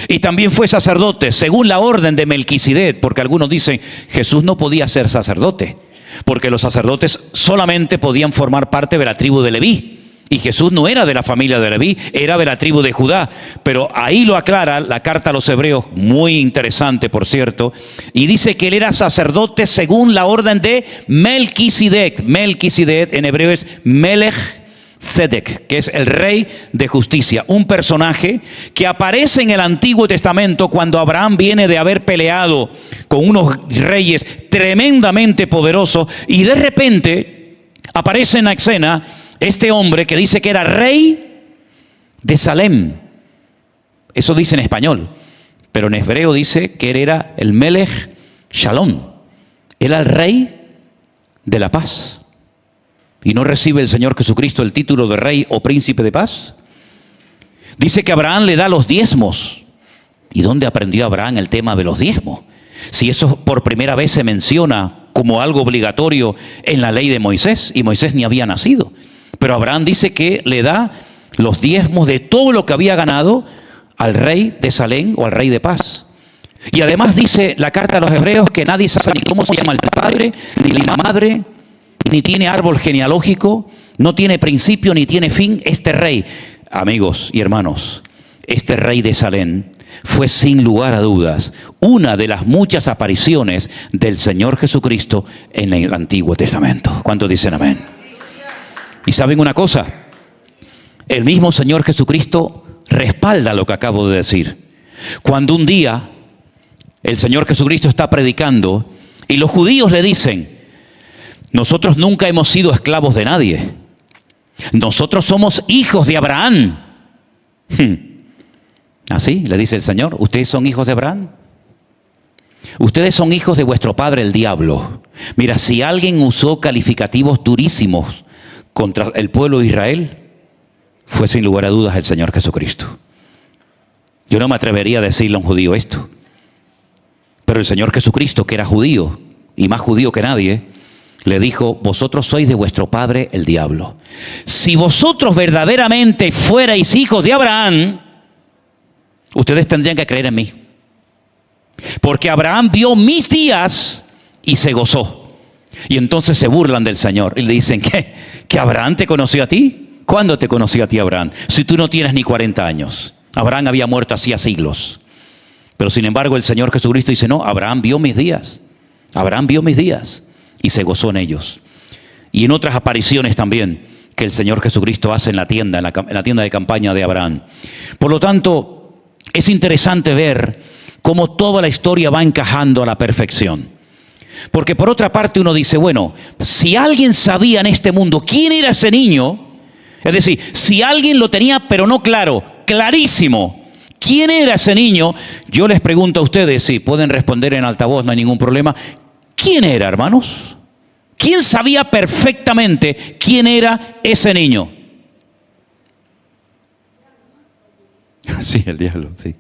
y también fue sacerdote, según la orden de Melquisedec, porque algunos dicen Jesús no podía ser sacerdote, porque los sacerdotes solamente podían formar parte de la tribu de Leví. Y Jesús no era de la familia de Leví, era de la tribu de Judá. Pero ahí lo aclara la carta a los hebreos, muy interesante por cierto, y dice que él era sacerdote según la orden de Melquisedec. Melquisedec en hebreo es Melech Sedec, que es el rey de justicia. Un personaje que aparece en el Antiguo Testamento cuando Abraham viene de haber peleado con unos reyes tremendamente poderosos y de repente aparece en la escena este hombre que dice que era rey de Salem. Eso dice en español, pero en hebreo dice que él era el Melech Shalom. Era el rey de la paz. ¿Y no recibe el Señor Jesucristo el título de rey o príncipe de paz? Dice que Abraham le da los diezmos. ¿Y dónde aprendió Abraham el tema de los diezmos? Si eso por primera vez se menciona como algo obligatorio en la ley de Moisés, y Moisés ni había nacido. Pero Abraham dice que le da los diezmos de todo lo que había ganado al rey de Salem o al rey de paz. Y además dice la carta a los hebreos que nadie sabe ni cómo se llama el padre, ni la madre, ni tiene árbol genealógico, no tiene principio ni tiene fin este rey. Amigos y hermanos, este rey de Salem fue sin lugar a dudas una de las muchas apariciones del Señor Jesucristo en el Antiguo Testamento. ¿Cuántos dicen amén? Y saben una cosa, el mismo Señor Jesucristo respalda lo que acabo de decir. Cuando un día el Señor Jesucristo está predicando y los judíos le dicen: nosotros nunca hemos sido esclavos de nadie, nosotros somos hijos de Abraham. Así le dice el Señor: ¿ustedes son hijos de Abraham? Ustedes son hijos de vuestro padre el diablo. Mira, si alguien usó calificativos durísimos contra el pueblo de Israel, fue sin lugar a dudas el Señor Jesucristo. Yo no me atrevería a decirle a un judío esto, pero el Señor Jesucristo, que era judío y más judío que nadie, le dijo: vosotros sois de vuestro padre el diablo. Si vosotros verdaderamente fuerais hijos de Abraham, ustedes tendrían que creer en mí, porque Abraham vio mis días y se gozó. Y entonces se burlan del Señor y le dicen: ¿que Abraham te conoció a ti? ¿Cuándo te conoció a ti Abraham? Si tú no tienes ni 40 años. Abraham había muerto hacía siglos. Pero sin embargo el Señor Jesucristo dice: no, Abraham vio mis días. Abraham vio mis días y se gozó en ellos. Y en otras apariciones también que el Señor Jesucristo hace en la tienda de campaña de Abraham. Por lo tanto, es interesante ver cómo toda la historia va encajando a la perfección. Porque por otra parte uno dice: bueno, si alguien sabía en este mundo quién era ese niño, es decir, si alguien lo tenía pero no claro, clarísimo, quién era ese niño, yo les pregunto a ustedes, si pueden responder en altavoz, no hay ningún problema, ¿quién era, hermanos? ¿Quién sabía perfectamente quién era ese niño? Sí, el diablo, sí.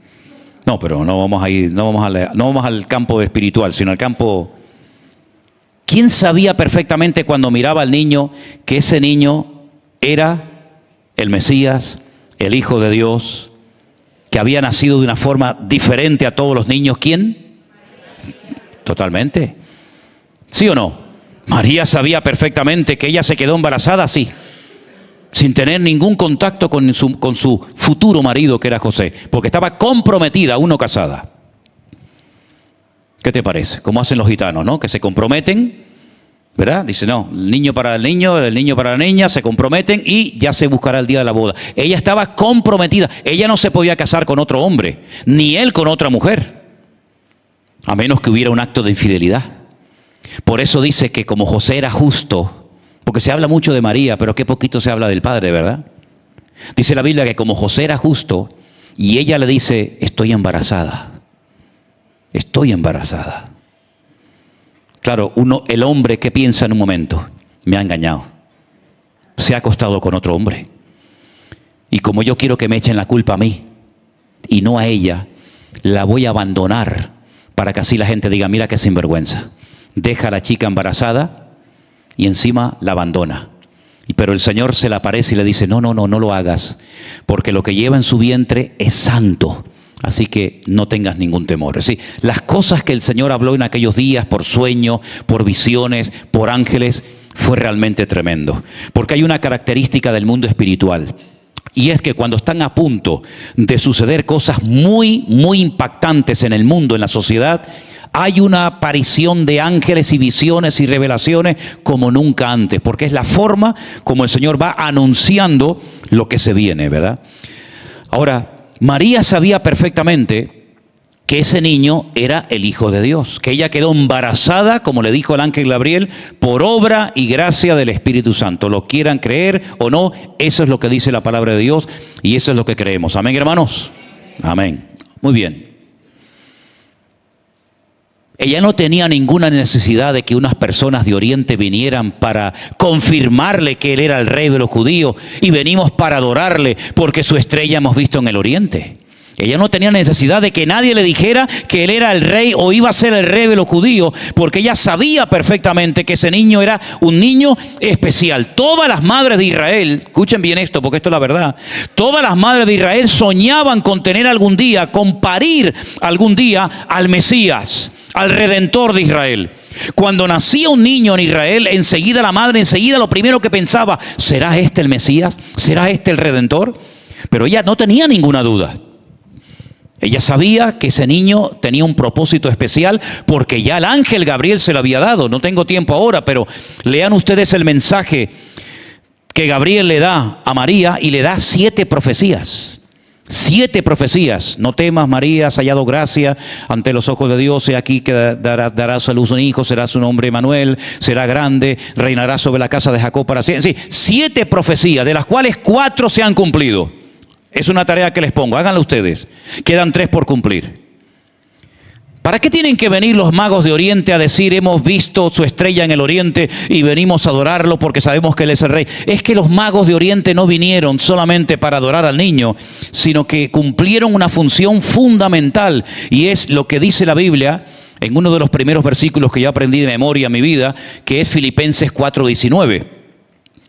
No, pero no vamos al campo espiritual, sino al campo. ¿Quién sabía perfectamente cuando miraba al niño que ese niño era el Mesías, el Hijo de Dios, que había nacido de una forma diferente a todos los niños? ¿Quién? Totalmente. ¿Sí o no? María sabía perfectamente que ella se quedó embarazada, sí, sin tener ningún contacto con su futuro marido, que era José, porque estaba comprometida, aún no casada. ¿Qué te parece? Como hacen los gitanos, ¿no? Que se comprometen, ¿verdad? Dice: no, el niño para el niño para la niña, se comprometen y ya se buscará el día de la boda. Ella estaba comprometida, ella no se podía casar con otro hombre, ni él con otra mujer, a menos que hubiera un acto de infidelidad. Por eso dice que como José era justo, porque se habla mucho de María, pero qué poquito se habla del padre, ¿verdad? Dice la Biblia que como José era justo, y ella le dice: estoy embarazada. Estoy embarazada. Claro, el hombre que piensa en un momento: me ha engañado, se ha acostado con otro hombre, y como yo quiero que me echen la culpa a mí y no a ella, la voy a abandonar para que así la gente diga: mira qué sinvergüenza. Deja a la chica embarazada y encima la abandona. Pero el Señor se le aparece y le dice: no lo hagas, porque lo que lleva en su vientre es santo. Así que no tengas ningún temor. Es decir, las cosas que el Señor habló en aquellos días por sueños, por visiones, por ángeles, fue realmente tremendo. Porque hay una característica del mundo espiritual, y es que cuando están a punto de suceder cosas muy, muy impactantes en el mundo, en la sociedad, hay una aparición de ángeles y visiones y revelaciones como nunca antes, porque es la forma como el Señor va anunciando lo que se viene, ¿verdad? Ahora, María sabía perfectamente que ese niño era el Hijo de Dios, que ella quedó embarazada, como le dijo el ángel Gabriel, por obra y gracia del Espíritu Santo. Lo quieran creer o no, eso es lo que dice la palabra de Dios y eso es lo que creemos. Amén, hermanos. Amén. Muy bien. Ella no tenía ninguna necesidad de que unas personas de Oriente vinieran para confirmarle que él era el rey de los judíos y venimos para adorarle porque su estrella hemos visto en el Oriente. Ella no tenía necesidad de que nadie le dijera que él era el rey o iba a ser el rey de los judíos, porque ella sabía perfectamente que ese niño era un niño especial. Todas las madres de Israel, escuchen bien esto porque esto es la verdad, todas las madres de Israel soñaban con tener algún día, con parir algún día al Mesías, al Redentor de Israel. Cuando nacía un niño en Israel, enseguida la madre, enseguida lo primero que pensaba, ¿será este el Mesías? ¿Será este el Redentor? Pero ella no tenía ninguna duda. Ella sabía que ese niño tenía un propósito especial porque ya el ángel Gabriel se lo había dado. No tengo tiempo ahora, pero lean ustedes el mensaje que Gabriel le da a María y le da 7 profecías. 7 profecías. No temas, María, has hallado gracia ante los ojos de Dios. He aquí que darás a luz un hijo, será su nombre Emmanuel, será grande, reinará sobre la casa de Jacob para siempre. Sí, 7 profecías, de las cuales 4 se han cumplido. Es una tarea que les pongo, háganlo ustedes. Quedan 3 por cumplir. ¿Para qué tienen que venir los magos de Oriente a decir hemos visto su estrella en el Oriente y venimos a adorarlo porque sabemos que Él es el Rey? Es que los magos de Oriente no vinieron solamente para adorar al niño, sino que cumplieron una función fundamental, y es lo que dice la Biblia en uno de los primeros versículos que yo aprendí de memoria en mi vida, que es Filipenses 4:19,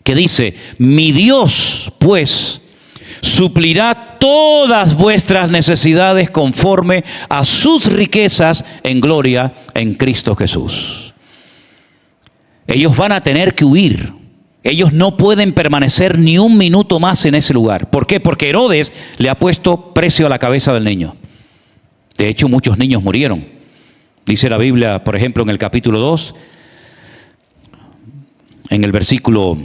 que dice: mi Dios, pues, suplirá todas vuestras necesidades conforme a sus riquezas en gloria en Cristo Jesús. Ellos van a tener que huir. Ellos no pueden permanecer ni un minuto más en ese lugar. ¿Por qué? Porque Herodes le ha puesto precio a la cabeza del niño. De hecho, muchos niños murieron. Dice la Biblia, por ejemplo, en el capítulo 2, en el versículo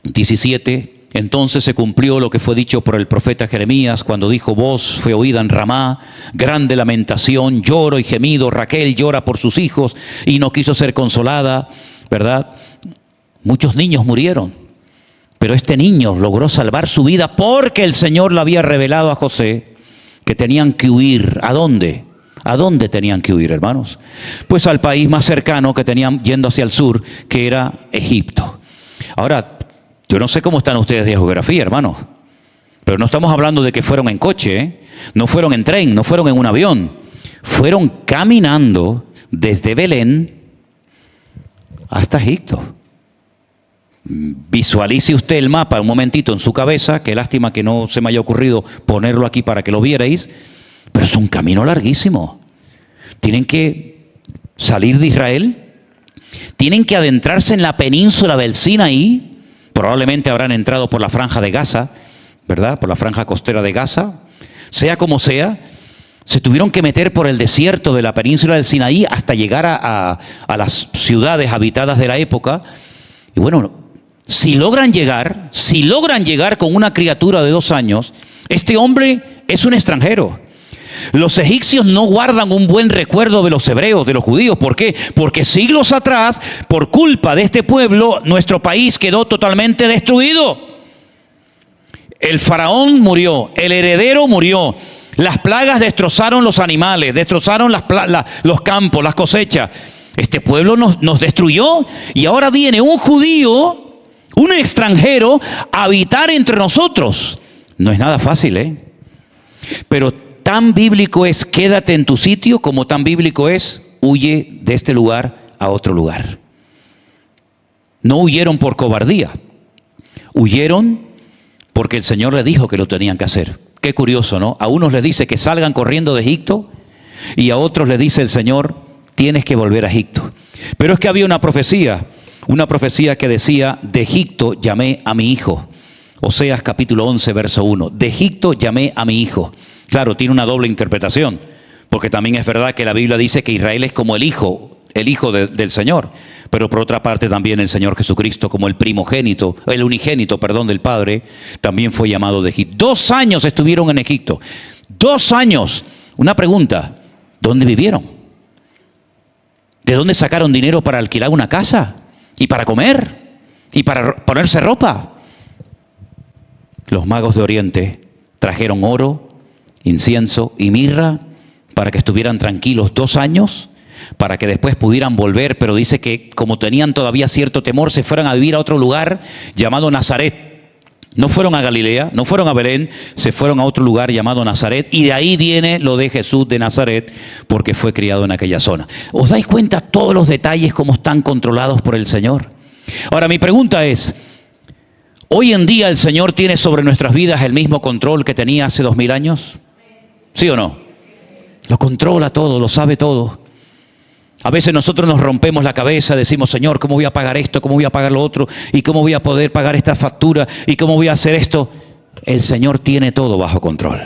17, entonces se cumplió lo que fue dicho por el profeta Jeremías cuando dijo: voz fue oída en Ramá, grande lamentación, lloro y gemido. Raquel llora por sus hijos y no quiso ser consolada, ¿verdad? Muchos niños murieron, pero este niño logró salvar su vida porque el Señor le había revelado a José que tenían que huir. ¿A dónde? ¿A dónde tenían que huir, hermanos? Pues al país más cercano que tenían yendo hacia el sur, que era Egipto. Ahora, yo no sé cómo están ustedes de geografía, hermanos, pero no estamos hablando de que fueron en coche, ¿eh? No fueron en tren, no fueron en un avión. Fueron caminando desde Belén hasta Egipto. Visualice usted el mapa un momentito en su cabeza. Qué lástima que no se me haya ocurrido ponerlo aquí para que lo vierais, pero es un camino larguísimo. Tienen que salir de Israel, tienen que adentrarse en la península del Sinaí. Probablemente habrán entrado por la franja de Gaza, ¿verdad? Por la franja costera de Gaza. Sea como sea, se tuvieron que meter por el desierto de la península del Sinaí hasta llegar a las ciudades habitadas de la época. Y bueno, si logran llegar con una criatura de 2 años, este hombre es un extranjero. Los egipcios no guardan un buen recuerdo de los hebreos, de los judíos. ¿Por qué? Porque siglos atrás, por culpa de este pueblo, nuestro país quedó totalmente destruido. El faraón murió, el heredero murió, las plagas destrozaron los animales, destrozaron los campos, las cosechas. Este pueblo nos destruyó, y ahora viene un judío, un extranjero, a habitar entre nosotros. No es nada fácil, ¿eh? Pero tan bíblico es quédate en tu sitio como tan bíblico es huye de este lugar a otro lugar. No huyeron por cobardía, huyeron porque el Señor les dijo que lo tenían que hacer. Qué curioso, ¿no? A unos les dice que salgan corriendo de Egipto y a otros les dice el Señor: tienes que volver a Egipto. Pero es que había una profecía que decía: de Egipto llamé a mi hijo. Oseas capítulo 11, verso 1. De Egipto llamé a mi hijo. Claro, tiene una doble interpretación, porque también es verdad que la Biblia dice que Israel es como el hijo del Señor, pero por otra parte también el Señor Jesucristo, como el unigénito del Padre, también fue llamado de Egipto. 2 años estuvieron en Egipto, 2 años. Una pregunta: ¿dónde vivieron? ¿De dónde sacaron dinero para alquilar una casa? ¿Y para comer? ¿Y para ponerse ropa? Los magos de Oriente trajeron oro, incienso y mirra para que estuvieran tranquilos 2 años, para que después pudieran volver, pero dice que como tenían todavía cierto temor, se fueran a vivir a otro lugar llamado Nazaret. No fueron a Galilea, no fueron a Belén, se fueron a otro lugar llamado Nazaret, y de ahí viene lo de Jesús de Nazaret, porque fue criado en aquella zona. ¿Os dais cuenta todos los detalles cómo están controlados por el Señor? Ahora, mi pregunta es, ¿hoy en día el Señor tiene sobre nuestras vidas el mismo control que tenía hace 2000 años? ¿Sí o no? Lo controla todo, lo sabe todo. A veces nosotros nos rompemos la cabeza, decimos, Señor, ¿cómo voy a pagar esto? ¿Cómo voy a pagar lo otro? ¿Y cómo voy a poder pagar esta factura? ¿Y cómo voy a hacer esto? El Señor tiene todo bajo control.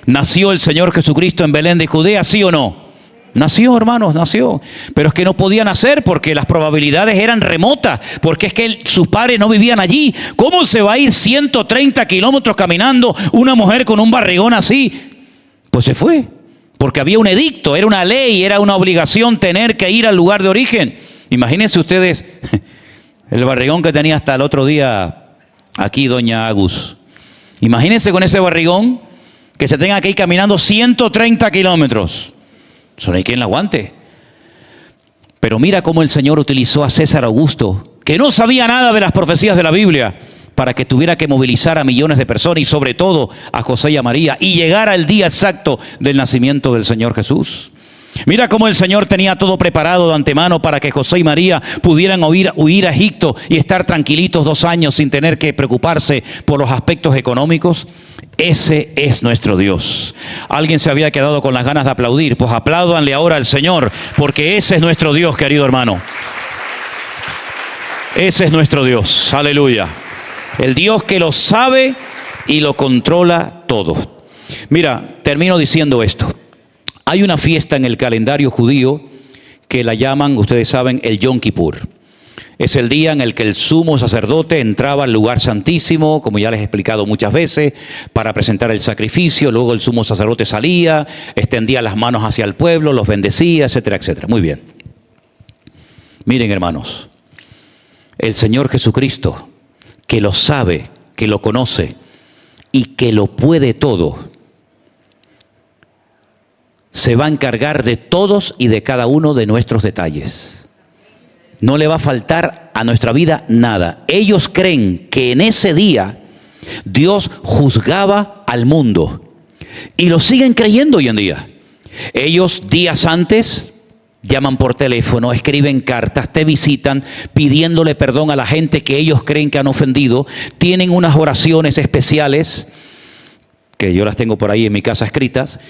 ¿Nació el Señor Jesucristo en Belén de Judea, sí o no? Nació, hermanos, nació. Pero es que no podía nacer porque las probabilidades eran remotas, porque es que sus padres no vivían allí. ¿Cómo se va a ir 130 kilómetros caminando una mujer con un barrigón así? Pues se fue. Porque había un edicto, era una ley, era una obligación tener que ir al lugar de origen. Imagínense ustedes el barrigón que tenía hasta el otro día aquí doña Agus. Imagínense con ese barrigón que se tenga que ir caminando 130 kilómetros. Eso no hay quien la aguante. Pero mira cómo el Señor utilizó a César Augusto, que no sabía nada de las profecías de la Biblia, para que tuviera que movilizar a millones de personas y sobre todo a José y a María y llegar al día exacto del nacimiento del Señor Jesús. Mira cómo el Señor tenía todo preparado de antemano para que José y María pudieran huir a Egipto y estar tranquilitos 2 años sin tener que preocuparse por los aspectos económicos. Ese es nuestro Dios. Alguien se había quedado con las ganas de aplaudir, pues apláudanle ahora al Señor, porque ese es nuestro Dios, querido hermano. Ese es nuestro Dios, aleluya. El Dios que lo sabe y lo controla todo. Mira, termino diciendo esto. Hay una fiesta en el calendario judío que la llaman, ustedes saben, el Yom Kippur. Es el día en el que el sumo sacerdote entraba al lugar santísimo, como ya les he explicado muchas veces, para presentar el sacrificio. Luego el sumo sacerdote salía, extendía las manos hacia el pueblo, los bendecía, etcétera, etcétera. Muy bien. Miren, hermanos, el Señor Jesucristo, que lo sabe, que lo conoce y que lo puede todo, se va a encargar de todos y de cada uno de nuestros detalles. No le va a faltar a nuestra vida nada. Ellos creen que en ese día Dios juzgaba al mundo y lo siguen creyendo hoy en día. Ellos días antes llaman por teléfono, escriben cartas, te visitan pidiéndole perdón a la gente que ellos creen que han ofendido. Tienen unas oraciones especiales, que yo las tengo por ahí en mi casa escritas,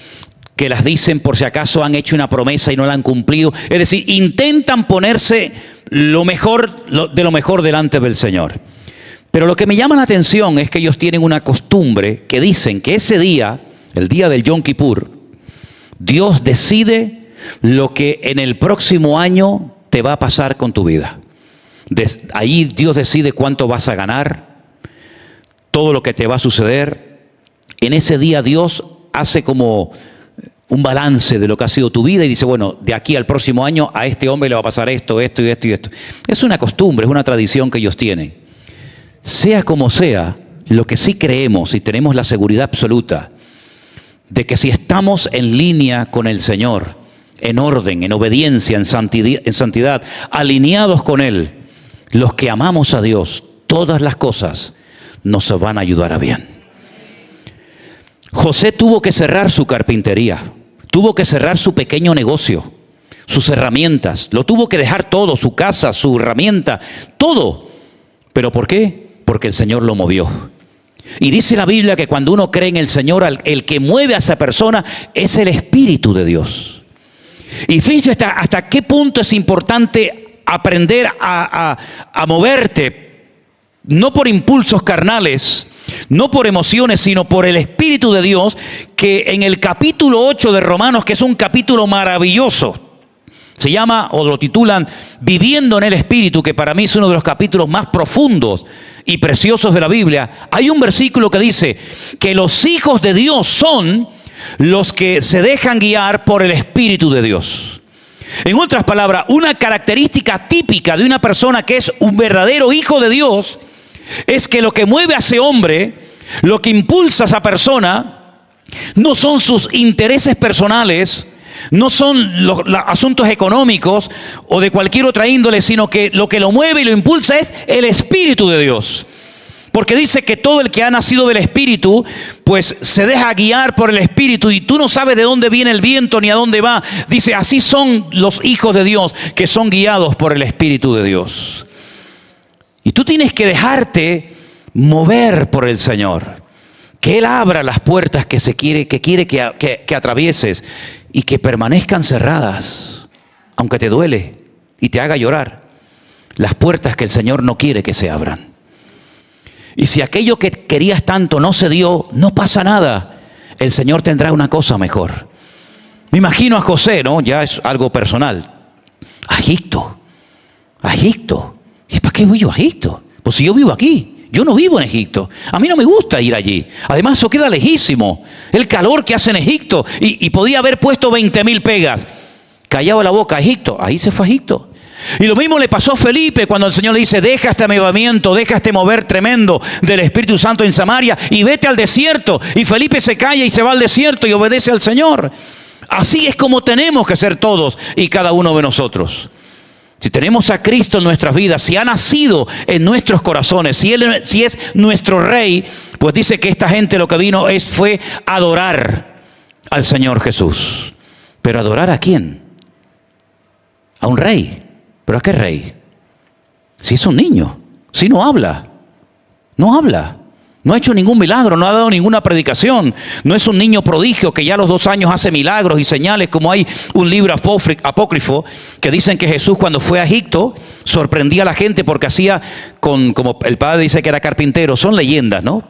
que las dicen por si acaso han hecho una promesa y no la han cumplido. Es decir, intentan ponerse lo mejor delante del Señor. Pero lo que me llama la atención es que ellos tienen una costumbre que dicen que ese día, el día del Yom Kippur, Dios decide lo que en el próximo año te va a pasar con tu vida. Ahí Dios decide cuánto vas a ganar, todo lo que te va a suceder. En ese día Dios hace como un balance de lo que ha sido tu vida y dice, bueno, de aquí al próximo año a este hombre le va a pasar esto, esto y esto y esto. Es una costumbre, es una tradición que ellos tienen. Sea como sea, lo que sí creemos y tenemos la seguridad absoluta de que si estamos en línea con el Señor, en orden, en obediencia, en santidad, alineados con Él, los que amamos a Dios, todas las cosas nos van a ayudar a bien. José tuvo que cerrar su carpintería, tuvo que cerrar su pequeño negocio, sus herramientas, lo tuvo que dejar todo, su casa, su herramienta, todo. ¿Pero por qué? Porque el Señor lo movió. Y dice la Biblia que cuando uno cree en el Señor, el que mueve a esa persona es el Espíritu de Dios. Y fíjense hasta qué punto es importante aprender a moverte, no por impulsos carnales, no por emociones, sino por el Espíritu de Dios, que en el capítulo 8 de Romanos, que es un capítulo maravilloso, se llama, o lo titulan, Viviendo en el Espíritu, que para mí es uno de los capítulos más profundos y preciosos de la Biblia. Hay un versículo que dice que los hijos de Dios son los que se dejan guiar por el Espíritu de Dios. En otras palabras, una característica típica de una persona que es un verdadero hijo de Dios es que lo que mueve a ese hombre, lo que impulsa a esa persona, no son sus intereses personales, no son los asuntos económicos o de cualquier otra índole, sino que lo mueve y lo impulsa es el Espíritu de Dios. Porque dice que todo el que ha nacido del Espíritu, pues se deja guiar por el Espíritu, y tú no sabes de dónde viene el viento ni a dónde va. Dice, así son los hijos de Dios, que son guiados por el Espíritu de Dios. Y tú tienes que dejarte mover por el Señor. Que Él abra las puertas que quiere que atravieses, y que permanezcan cerradas, aunque te duele y te haga llorar. Las puertas que el Señor no quiere que se abran. Y si aquello que querías tanto no se dio, no pasa nada. El Señor tendrá una cosa mejor. Me imagino a José, ¿no? Ya es algo personal. A Egipto. ¿Y para qué voy yo a Egipto? Pues si yo vivo aquí. Yo no vivo en Egipto. A mí no me gusta ir allí. Además, eso queda lejísimo. El calor que hace en Egipto. Y podía haber puesto 20.000 pegas. Callado la boca, Egipto. Ahí se fue a Egipto. Y lo mismo le pasó a Felipe cuando el Señor le dice, deja este avivamiento, deja este mover tremendo del Espíritu Santo en Samaria y vete al desierto. Y Felipe se calla y se va al desierto y obedece al Señor. Así es como tenemos que ser todos y cada uno de nosotros. Si tenemos a Cristo en nuestras vidas, si ha nacido en nuestros corazones, si es nuestro Rey, pues dice que esta gente lo que vino fue adorar al Señor Jesús. ¿Pero adorar a quién? A un rey. ¿Pero a qué rey? Si es un niño, si no habla, no ha hecho ningún milagro, no ha dado ninguna predicación, no es un niño prodigio que ya a los 2 años hace milagros y señales, como hay un libro apócrifo que dicen que Jesús cuando fue a Egipto sorprendía a la gente porque hacía como el padre dice que era carpintero, son leyendas, ¿no?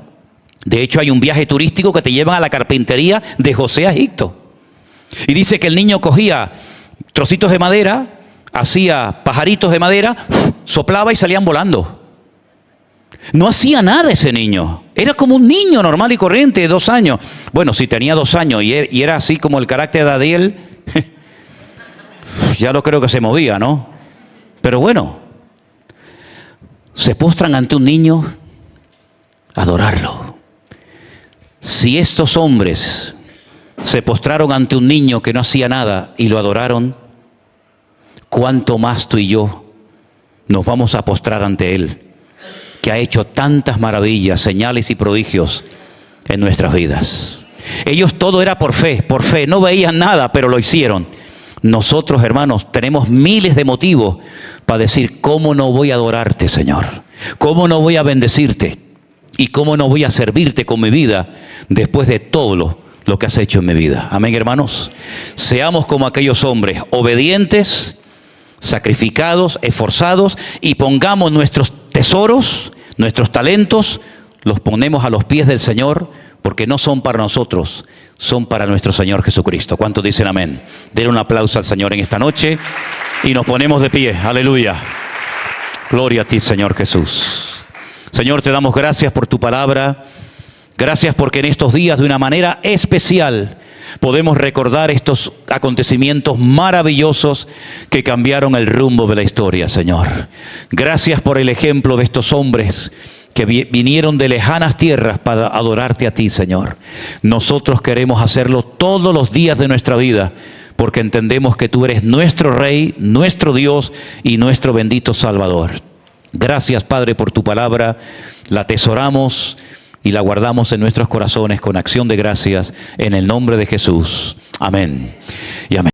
De hecho hay un viaje turístico que te llevan a la carpintería de José a Egipto. Y dice que el niño cogía trocitos de madera, hacía pajaritos de madera, soplaba y salían volando. No hacía nada ese niño. Era como un niño normal y corriente de 2 años. Bueno, si tenía 2 años y era así como el carácter de Adiel, ya lo creo que se movía, ¿no? Pero bueno, se postran ante un niño a adorarlo. Si estos hombres se postraron ante un niño que no hacía nada y lo adoraron, ¿cuánto más tú y yo nos vamos a postrar ante Él, que ha hecho tantas maravillas, señales y prodigios en nuestras vidas? Ellos todo era por fe, no veían nada, pero lo hicieron. Nosotros, hermanos, tenemos miles de motivos para decir, ¿cómo no voy a adorarte, Señor? ¿Cómo no voy a bendecirte? ¿Y cómo no voy a servirte con mi vida después de todo lo que has hecho en mi vida? Amén, hermanos. Seamos como aquellos hombres, obedientes, sacrificados, esforzados, y pongamos nuestros tesoros, nuestros talentos, los ponemos a los pies del Señor, porque no son para nosotros, son para nuestro Señor Jesucristo. ¿Cuántos dicen amén? Den un aplauso al Señor en esta noche y nos ponemos de pie. Aleluya. Gloria a ti, Señor Jesús. Señor, te damos gracias por tu palabra. Gracias porque en estos días de una manera especial podemos recordar estos acontecimientos maravillosos que cambiaron el rumbo de la historia, Señor. Gracias por el ejemplo de estos hombres que vinieron de lejanas tierras para adorarte a ti, Señor. Nosotros queremos hacerlo todos los días de nuestra vida, porque entendemos que tú eres nuestro Rey, nuestro Dios y nuestro bendito Salvador. Gracias, Padre, por tu palabra. La atesoramos y la guardamos en nuestros corazones con acción de gracias en el nombre de Jesús. Amén y amén.